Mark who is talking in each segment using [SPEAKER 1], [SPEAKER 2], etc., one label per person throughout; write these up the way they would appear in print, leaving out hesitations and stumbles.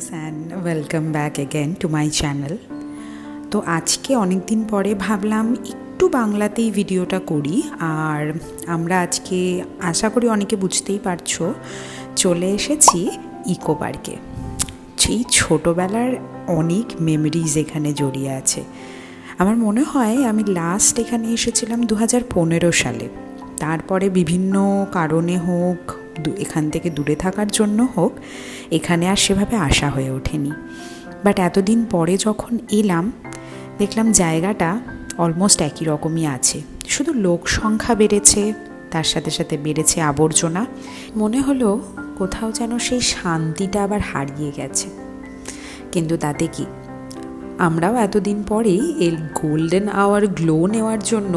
[SPEAKER 1] Guys and welcome back again to my channel. তো আজকে অনেক দিন পরে ভাবলাম একটু বাংলাতেই ভিডিওটা করি। আর আমরা আজকে আশা করি অনেকে বুঝতেই পারছো চলে এসেছি ইকো পার্কে। সেই ছোটোবেলার অনেক মেমোরিজ এখানে জড়িয়ে আছে। আমার মনে হয় আমি লাস্ট এখানে এসেছিলাম 2015 সালে। তারপরে বিভিন্ন কারণে হোক, এখান থেকে দূরে থাকার জন্য হোক, এখানে আর সেভাবে আসা হয়ে ওঠেনি। বাট এতদিন পরে যখন এলাম দেখলাম জায়গাটা অলমোস্ট একই রকমই আছে, শুধু লোক সংখ্যা বেড়েছে, তার সাথে সাথে বেড়েছে আবর্জনা। মনে হলো কোথাও যেন সেই শান্তিটা আবার হারিয়ে গেছে। কিন্তু তাতে কি, আমরাও এতদিন পরেই এই গোল্ডেন আওয়ার গ্লো নেওয়ার জন্য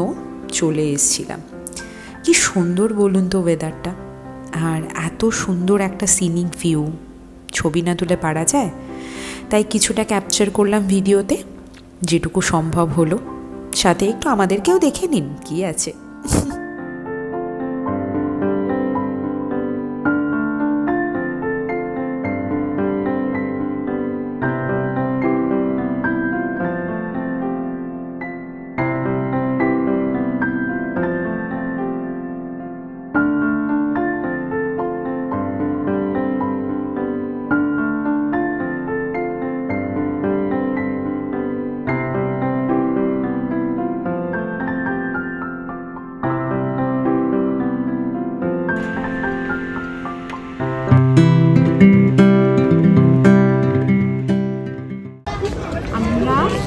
[SPEAKER 1] চলে এসেছিলাম। কি সুন্দর বলুন তো ওয়েদারটা, আর এত সুন্দর একটা সিনিক ভিউ, ছবি না তুলে পারা যায়। তাই কিছুটা ক্যাপচার করলাম ভিডিওতে, যেটুকু সম্ভব হলো। সাথে একটু আমাদেরকেও দেখে নিন, কি আছে।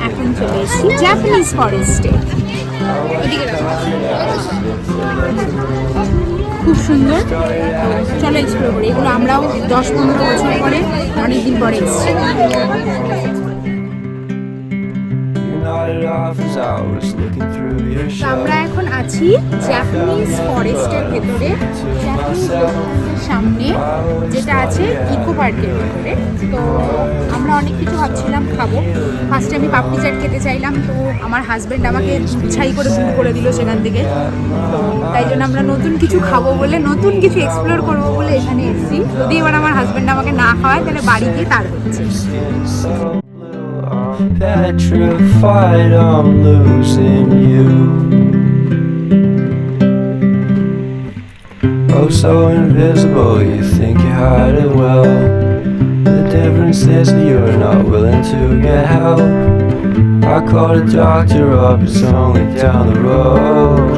[SPEAKER 1] এখন চলে এসেছি জাপানিজ ফরেস্টে। খুব সুন্দর, চলো এক্সপ্লোর করি। এগুলো আমরাও 10-15 বছর পরে অনেকদিন পরে এসেছি। আমরা এখন আছি জাপানিজ ফরেস্টের ভেতরে, জাপানিজ রেস্টুরেন্টের সামনে, যেটা আছে ইকো পার্কের ভেতরে। তো আমরা অনেক কিছু ভাবছিলাম খাবো। ফার্স্টে আমি পাপড়ি চাট খেতে চাইলাম, তো আমার হাজব্যান্ড আমাকে ছাই করে দূর করে দিল সেখান থেকে। তো তাই জন্য আমরা নতুন কিছু খাবো বলে, নতুন কিছু এক্সপ্লোর করবো বলে এখানে এসেছি। যদি এবার আমার হাজব্যান্ড আমাকে না খাওয়ায় তাহলে বাড়ি গিয়ে তার হচ্ছে।
[SPEAKER 2] Petrified I'm losing you. Oh, so invisible, you think you hide it well. The difference is that you're not willing to get help. I called a doctor up, it's only down the road.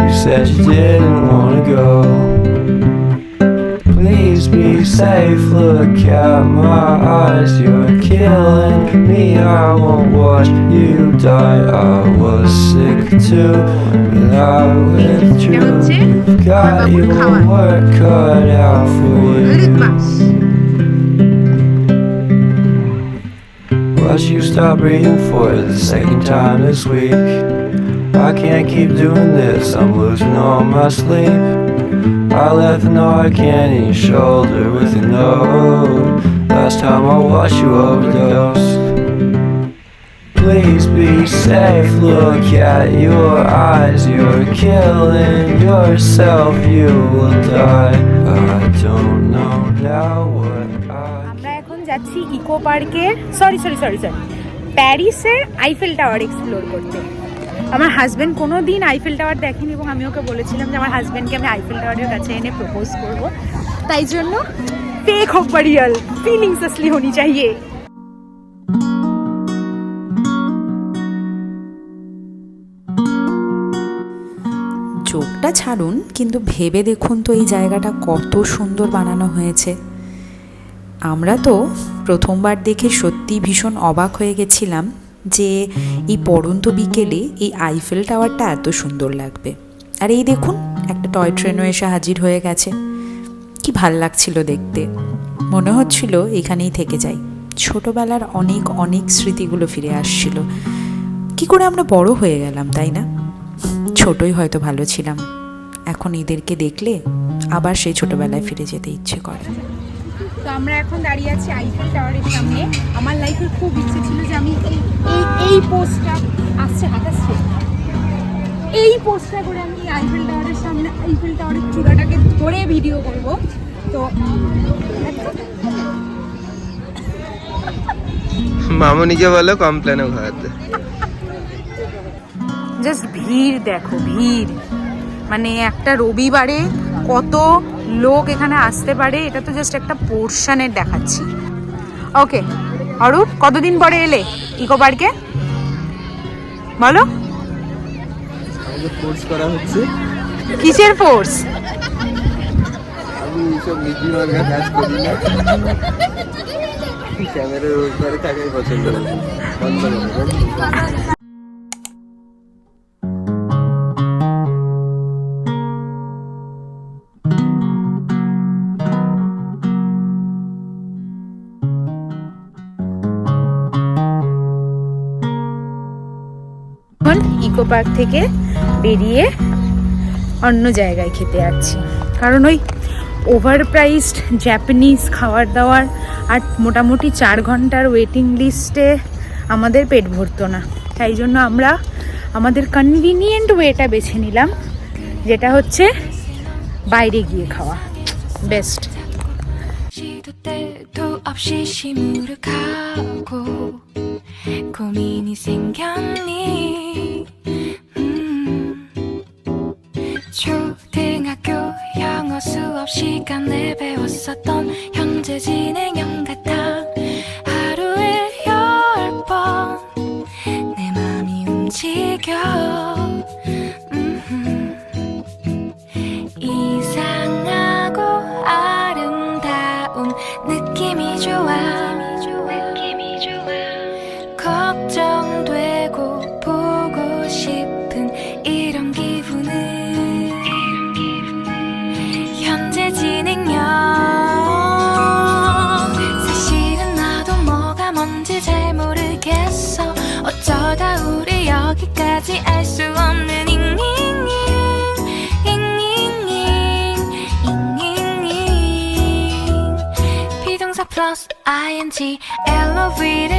[SPEAKER 2] You said you didn't want to go. Please be safe, look at my eyes. You're killing me, I won't watch you die. I was sick too, but I withdrew. Got your work cut out for you. Watch you stop breathing for the second time this week. I can't keep doing this, I'm losing all my sleep. I left the Narcan in your shoulder with a note. Last time I watched you overdose. Please be safe, look at your eyes. You're killing yourself, you will die. I don't know now what
[SPEAKER 3] আমরা এখন যাচ্ছি eco পার্কের প্যারিসের Eiffel tower explore করতে। আমার husband কোনো দিন Eiffel tower দেখেনি, এবং আমি ওকে বলেছিলাম যে আমার হাজব্যান্ডকে আমি আইফেল টাওয়ারের কাছে এনে প্রপোজ করব। তাই জন্য फेक हो पर रियल, फीलिंग्स असली होनी चाहिए।
[SPEAKER 1] চোখটা ছাড়ুন, কিন্তু ভেবে দেখুন তো এই জায়গাটা কত সুন্দর বানানো হয়েছে। আমরা তো প্রথমবার দেখে সত্যি ভীষণ অবাক হয়ে গেছিলাম যে এই পড়ন্ত বিকেলে এই আইফেল টাওয়ারটা এত সুন্দর লাগবে। আর এই দেখুন, একটা টয় ট্রেনও এসে হাজির হয়ে গেছে। কি ভাল লাগছিল দেখতে, মনে হচ্ছিল এখানেই থেকে যাই। ছোটবেলার অনেক অনেক স্মৃতিগুলো ফিরে আসছিল। কি করে আমরা বড় হয়ে গেলাম, তাই না? ছোটই হয়তো ভালো ছিলাম। এখন এদেরকে দেখলে আবার সেই ছোটবেলায় ফিরে যেতে ইচ্ছে করে।
[SPEAKER 3] তো আমরা এখন দাঁড়িয়ে আছি আইফেল টাওয়ারের সামনে। আমার লাইফের খুব ইচ্ছে ছিল যে আমি এই পোস্টটা আসছে হাঁটাচ্ছে, এই পোস্টটা করে আমি আইফেল টাওয়ারের সামনে, আইফেল টাওয়ারের চূড়াটাকে ধরে ভিডিও করব। তো
[SPEAKER 4] মামুনিকে বলো কমপ্লেনও ঘোরাতে।
[SPEAKER 1] জাস্ট ভিড় দেখো, ভিড় মানে একটা রবিবারে কত লোক এখানে আসতে পারে, এটা তো জাস্ট একটা পোর্শনের দেখাচ্ছি। ওকে অরূপ, কতদিন পরে এলে ইকো পার্কে বলো?
[SPEAKER 4] আমাকে ফোর্স করা হচ্ছে।
[SPEAKER 1] কিসের ফোর্স?
[SPEAKER 4] আমি সব নীতি মার্গা কাজ করি না, ক্যামেরার উপরে থাকাই পছন্দ করি। বন্ধ করো।
[SPEAKER 1] এখন ইকো পার্ক থেকে বেরিয়ে অন্য জায়গায় খেতে যাচ্ছি, কারণ ওই ওভার প্রাইসড জাপানিজ খাবার দাবার আর মোটামুটি 4 ঘন্টার ওয়েটিং লিস্টে আমাদের পেট ভরতো না। তাই জন্য আমরা আমাদের কনভিনিয়েন্ট ওয়েটা বেছে নিলাম, যেটা হচ্ছে বাইরে গিয়ে খাওয়া বেস্ট।
[SPEAKER 5] 시도 때도 없이 시무룩하고 고민이 생겼니. 초등학교 영어 수업 시간에 배웠었던 현재 진행형 같아. 하루에 10번 내 맘이 움직여. 이상하고 아름다운 느낌이 좋아. 걱정되고 보고 싶은 이런 기분은 현재 진행형. 사실은 나도 뭐가 뭔지 잘 모르겠어. 어쩌다 우리 여기까지 알 수 없는 비동사 플러스 ing LOV를